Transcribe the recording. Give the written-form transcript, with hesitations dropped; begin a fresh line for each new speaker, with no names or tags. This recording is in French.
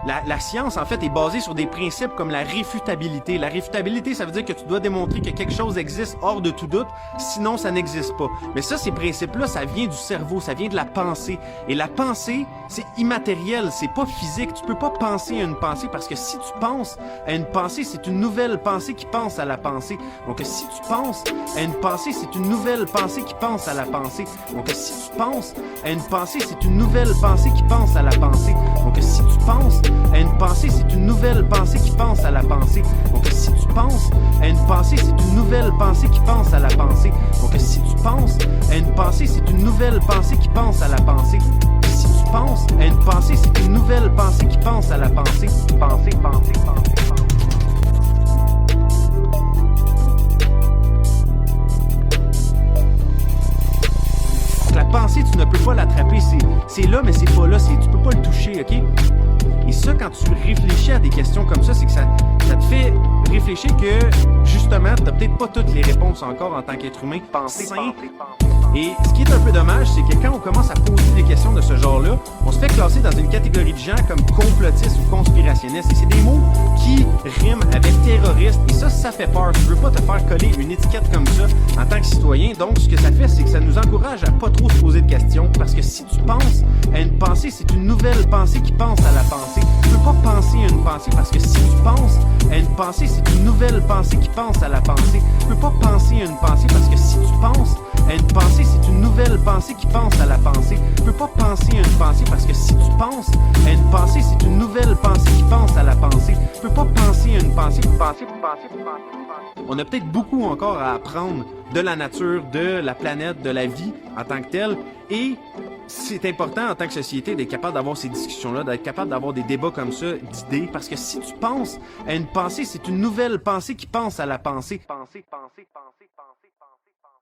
La science, en fait, est basée sur des principes comme la réfutabilité. La réfutabilité, ça veut dire que tu dois démontrer que quelque chose existe hors de tout doute, sinon ça n'existe pas. Mais ça, ces principes-là, ça vient du cerveau, ça vient de la pensée. Et la pensée, c'est immatériel, c'est pas physique. Tu peux pas penser à une pensée parce que si tu penses à une pensée, c'est une nouvelle pensée qui pense à la pensée. Donc, si tu penses à une pensée, c'est une nouvelle pensée qui pense à la pensée. Donc, si tu penses à une pensée, c'est une nouvelle pensée qui pense à la pensée. Donc, si tu penses à une pensée, c'est une nouvelle pensée qui pense à la pensée. Donc, si tu penses à une pensée, c'est une nouvelle pensée qui pense à la pensée. Donc, si tu penses à une pensée, c'est une nouvelle pensée qui pense à la pensée. Si tu penses à une pensée, c'est une nouvelle pensée qui pense à la pensée. Pensée, pensée, pensée, pensée. La pensée, tu ne peux pas l'attraper. C'est là, mais c'est pas là. Tu peux pas le toucher, OK? Et ça, quand tu réfléchis à des questions comme ça, c'est que ça te fait réfléchir que, justement, tu n'as peut-être pas toutes les réponses encore en tant qu'être humain. Penser. Et ce qui est un peu dommage, c'est que quand on commence à poser des questions de ce genre-là, on se fait classer dans une catégorie de gens comme complotistes ou conspirationnistes. Et c'est des mots qui riment avec terroriste. Et ça fait peur. Tu veux pas te faire coller une étiquette comme ça en tant que citoyen. Donc, ce que ça fait, c'est que ça nous encourage à pas trop se poser de questions. Parce que si tu penses à une pensée, c'est une nouvelle pensée qui pense à la pensée. Tu peux pas penser à une pensée parce que si tu penses à une pensée, c'est une nouvelle pensée qui pense à la pensée. Tu peux pas penser à une pensée parce que si tu penses à une pensée, c'est une nouvelle pensée qui pense à la pensée. Tu peux pas penser à une pensée parce que si tu penses à une pensée, c'est une nouvelle pensée qui pense à la pensée. Tu peux pas penser à une pensée pour penser. On a peut-être beaucoup encore à apprendre de la nature, de la planète, de la vie en tant que telle. Et c'est important en tant que société d'être capable d'avoir ces discussions-là, d'être capable d'avoir des débats comme ça, d'idées. Parce que si tu penses à une pensée, c'est une nouvelle pensée qui pense à la pensée. Pensée, pensée, pensée, pensée, pensée.